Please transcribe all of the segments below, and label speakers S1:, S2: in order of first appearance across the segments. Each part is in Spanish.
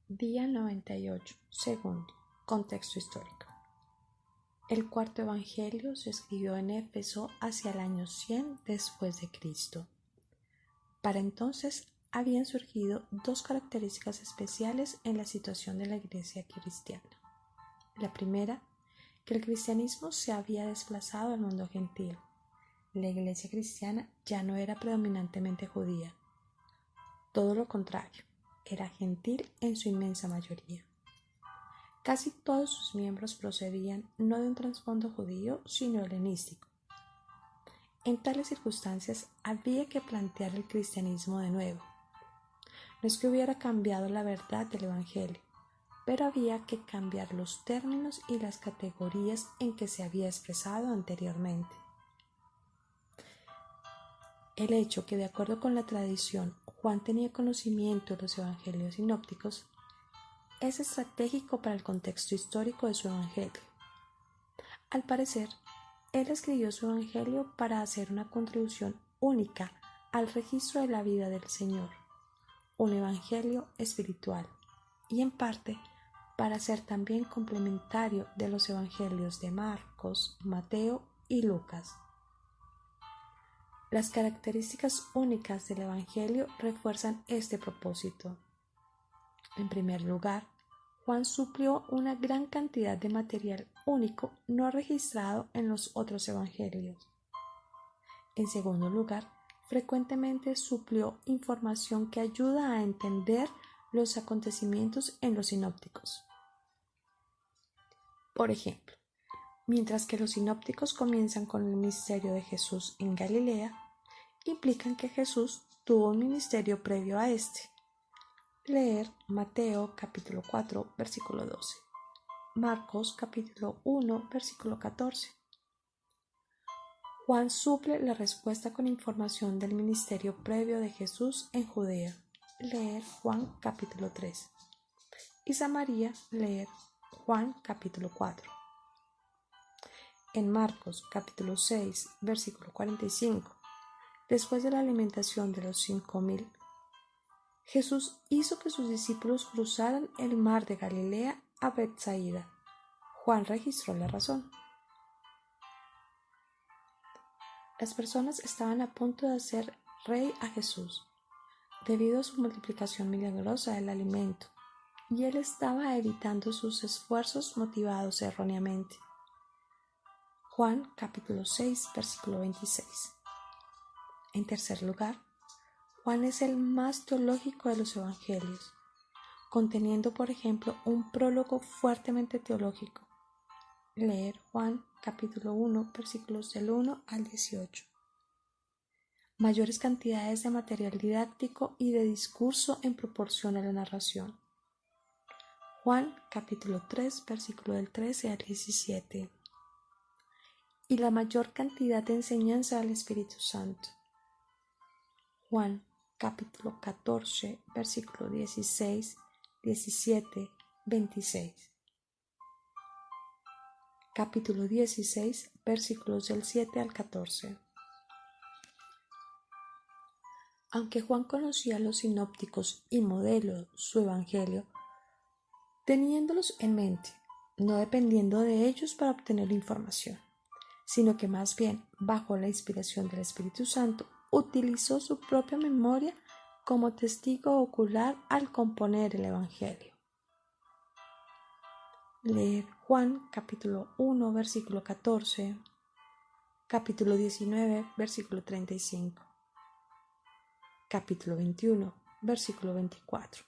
S1: Día 98. Segundo, contexto histórico. El cuarto evangelio se escribió en Éfeso hacia el año 100 después de Cristo. Para entonces habían surgido dos características especiales en la situación de la iglesia cristiana. La primera, que el cristianismo se había desplazado al mundo gentil. La iglesia cristiana ya no era predominantemente judía. Todo lo contrario, era gentil en su inmensa mayoría. Casi todos sus miembros procedían no de un trasfondo judío, sino helenístico. En tales circunstancias había que plantear el cristianismo de nuevo. No es que hubiera cambiado la verdad del Evangelio, pero había que cambiar los términos y las categorías en que se había expresado anteriormente. El hecho que, de acuerdo con la tradición, Juan tenía conocimiento de los evangelios sinópticos es estratégico para el contexto histórico de su evangelio. Al parecer, él escribió su evangelio para hacer una contribución única al registro de la vida del Señor, un evangelio espiritual, y en parte para ser también complementario de los evangelios de Marcos, Mateo y Lucas. Las características únicas del evangelio refuerzan este propósito. En primer lugar, Juan suplió una gran cantidad de material único no registrado en los otros evangelios. En segundo lugar, frecuentemente suplió información que ayuda a entender los acontecimientos en los sinópticos. Por ejemplo, mientras que los sinópticos comienzan con el ministerio de Jesús en Galilea, implican que Jesús tuvo un ministerio previo a este. Leer Mateo capítulo 4 versículo 12, Marcos capítulo 1 versículo 14. Juan suple la respuesta con información del ministerio previo de Jesús en Judea. Leer Juan capítulo 3. Y Samaria, leer Juan capítulo 4. En Marcos capítulo 6 versículo 45, después de la alimentación de los 5,000, Jesús hizo que sus discípulos cruzaran el mar de Galilea a Betsaida. Juan registró la razón. Las personas estaban a punto de hacer rey a Jesús, debido a su multiplicación milagrosa del alimento, y él estaba evitando sus esfuerzos motivados erróneamente. Juan capítulo 6 versículo 26. En tercer lugar, Juan es el más teológico de los evangelios, conteniendo, por ejemplo, un prólogo fuertemente teológico. Leer Juan capítulo 1 versículos del 1 al 18. Mayores cantidades de material didáctico y de discurso en proporción a la narración. Juan capítulo 3 versículo del 13 al 17. Y la mayor cantidad de enseñanza del Espíritu Santo. Juan capítulo 14 versículo 16, 17, 26. Capítulo 16 versículos del 7 al 14. Aunque Juan conocía a los sinópticos y modeló su evangelio, teniéndolos en mente, no dependiendo de ellos para obtener información, sino que más bien, bajo la inspiración del Espíritu Santo, utilizó su propia memoria como testigo ocular al componer el evangelio. Leer Juan capítulo 1 versículo 14, capítulo 19 versículo 35, capítulo 21 versículo 24.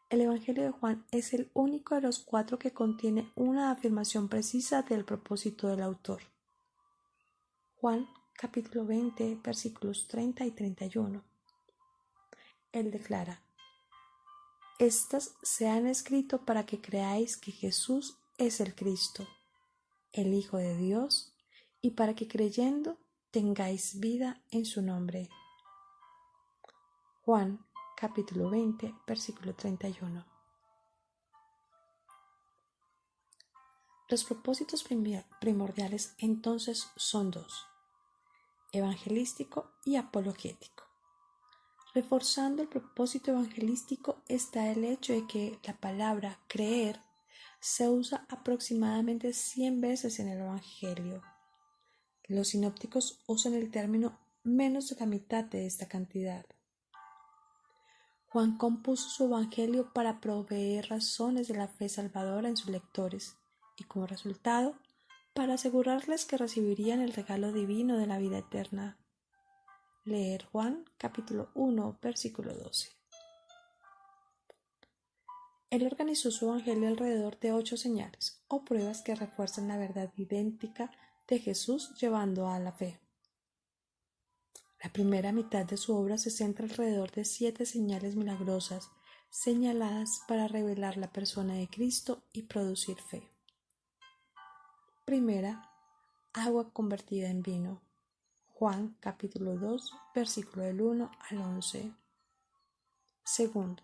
S1: El Evangelio de Juan es el único de los 4 que contiene una afirmación precisa del propósito del autor. Juan capítulo 20 versículos 30 y 31. Él declara: Estas se han escrito para que creáis que Jesús es el Cristo, el Hijo de Dios, y para que creyendo tengáis vida en su nombre. Juan capítulo 20 versículo 31. Los propósitos primordiales entonces son 2: evangelístico y apologético. Reforzando el propósito evangelístico está el hecho de que la palabra creer se usa aproximadamente 100 veces en el Evangelio. Los sinópticos usan el término menos de la mitad de esta cantidad. Juan compuso su Evangelio para proveer razones de la fe salvadora en sus lectores y, como resultado, para asegurarles que recibirían el regalo divino de la vida eterna. Leer Juan capítulo 1, versículo 12. Él organizó su Evangelio alrededor de 8 señales o pruebas que refuerzan la verdad idéntica de Jesús llevando a la fe. La primera mitad de su obra se centra alrededor de 7 señales milagrosas señaladas para revelar la persona de Cristo y producir fe. Primera, agua convertida en vino. Juan capítulo 2, versículo del 1 al 11. Segundo,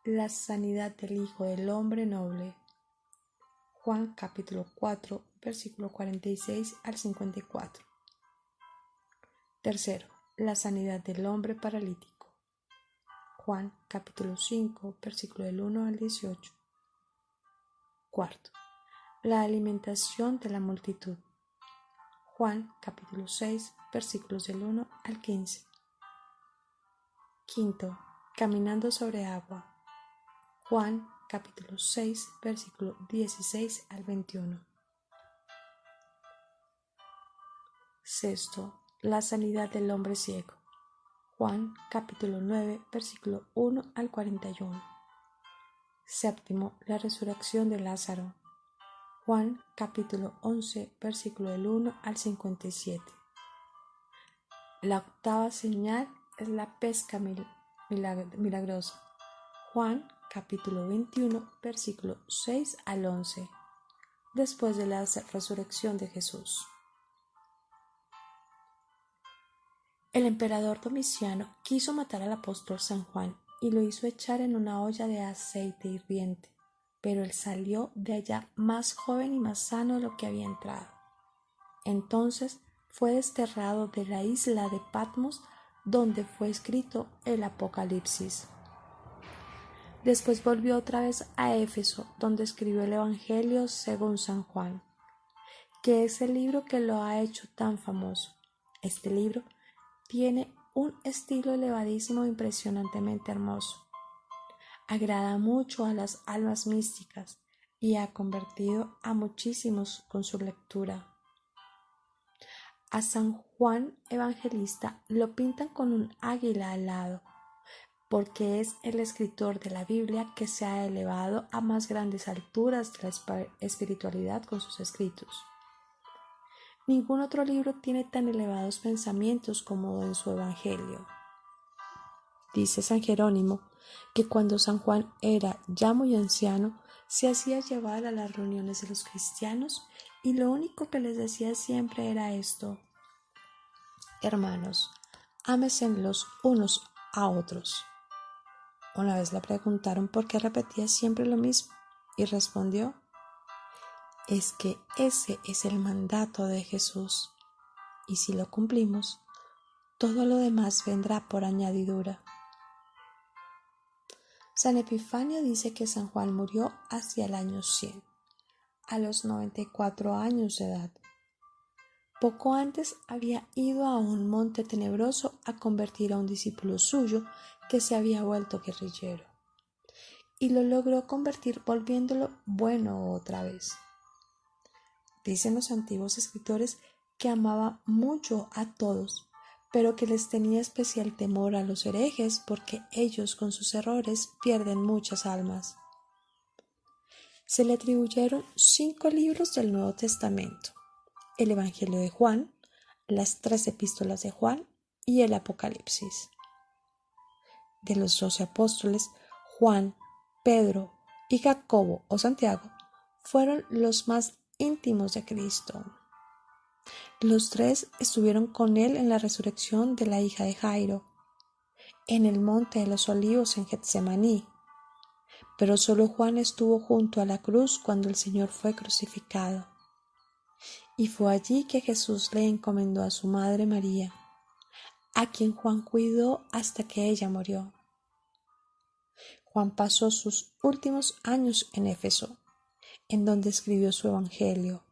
S1: la sanidad del Hijo del Hombre Noble. Juan capítulo 4, versículo 46 al 54. Tercero, la sanidad del hombre paralítico. Juan capítulo 5, versículo del 1 al 18. Cuarto, la alimentación de la multitud. Juan capítulo 6, versículos del 1 al 15. Quinto, caminando sobre agua. Juan capítulo 6, versículo 16 al 21. Sexto, la sanidad del hombre ciego. Juan capítulo 9, versículo 1 al 41. Séptimo, la resurrección de Lázaro. Juan capítulo 11, versículo del 1 al 57. La octava señal es la pesca milagrosa. Juan capítulo 21, versículo 6 al 11. Después de la resurrección de Jesús. El emperador Domiciano quiso matar al apóstol San Juan y lo hizo echar en una olla de aceite hirviente, pero él salió de allá más joven y más sano de lo que había entrado. Entonces fue desterrado de la isla de Patmos, donde fue escrito el Apocalipsis. Después volvió otra vez a Éfeso, donde escribió el Evangelio según San Juan, que es el libro que lo ha hecho tan famoso. Este libro tiene un estilo elevadísimo e impresionantemente hermoso. Agrada mucho a las almas místicas y ha convertido a muchísimos con su lectura. A San Juan Evangelista lo pintan con un águila al lado, porque es el escritor de la Biblia que se ha elevado a más grandes alturas de la espiritualidad con sus escritos. Ningún otro libro tiene tan elevados pensamientos como en su Evangelio. Dice San Jerónimo que cuando San Juan era ya muy anciano, se hacía llevar a las reuniones de los cristianos y lo único que les decía siempre era esto: hermanos, ámense los unos a otros. Una vez le preguntaron por qué repetía siempre lo mismo y respondió: es que ese es el mandato de Jesús, y si lo cumplimos, todo lo demás vendrá por añadidura. San Epifanio dice que San Juan murió hacia el año 100, a los 94 años de edad. Poco antes había ido a un monte tenebroso a convertir a un discípulo suyo que se había vuelto guerrillero, y lo logró convertir volviéndolo bueno otra vez. Dicen los antiguos escritores que amaba mucho a todos, pero que les tenía especial temor a los herejes porque ellos con sus errores pierden muchas almas. Se le atribuyeron 5 libros del Nuevo Testamento: el Evangelio de Juan, las 3 epístolas de Juan y el Apocalipsis. De los 12 apóstoles, Juan, Pedro y Jacobo o Santiago fueron los más íntimos de Cristo. Los 3 estuvieron con él en la resurrección de la hija de Jairo, en el monte de los Olivos en Getsemaní, pero solo Juan estuvo junto a la cruz cuando el Señor fue crucificado. Y fue allí que Jesús le encomendó a su madre María: a quien Juan cuidó hasta que ella murió. Juan pasó sus últimos años en Éfeso, en donde escribió su Evangelio.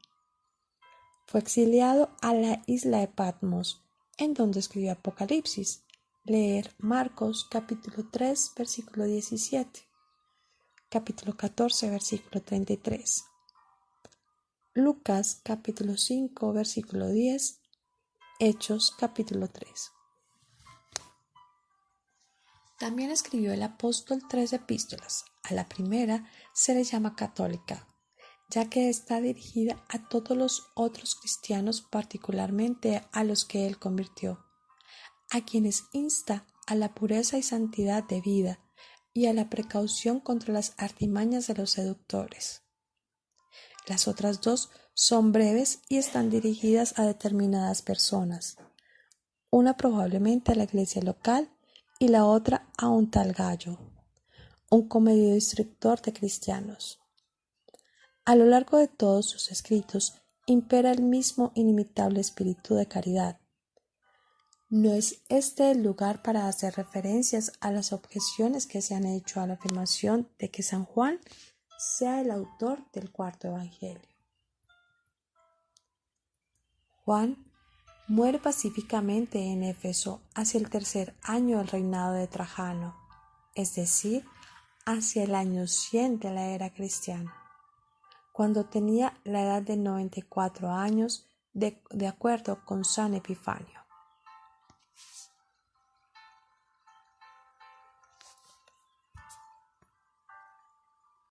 S1: Fue exiliado a la isla de Patmos, en donde escribió Apocalipsis. Leer Marcos capítulo 3, versículo 17, capítulo 14, versículo 33, Lucas capítulo 5, versículo 10, Hechos capítulo 3. También escribió el apóstol 3 epístolas. A la primera se le llama católica, ya que está dirigida a todos los otros cristianos, particularmente a los que él convirtió, a quienes insta a la pureza y santidad de vida y a la precaución contra las artimañas de los seductores. Las otras dos son breves y están dirigidas a determinadas personas, una probablemente a la iglesia local y la otra a un tal Gallo, un comedido instructor de cristianos. A lo largo de todos sus escritos impera el mismo inimitable espíritu de caridad. No es este el lugar para hacer referencias a las objeciones que se han hecho a la afirmación de que San Juan sea el autor del cuarto evangelio. Juan muere pacíficamente en Éfeso hacia el tercer año del reinado de Trajano, es decir, hacia el año 100 de la era cristiana, cuando tenía la edad de 94 años de acuerdo con San Epifanio.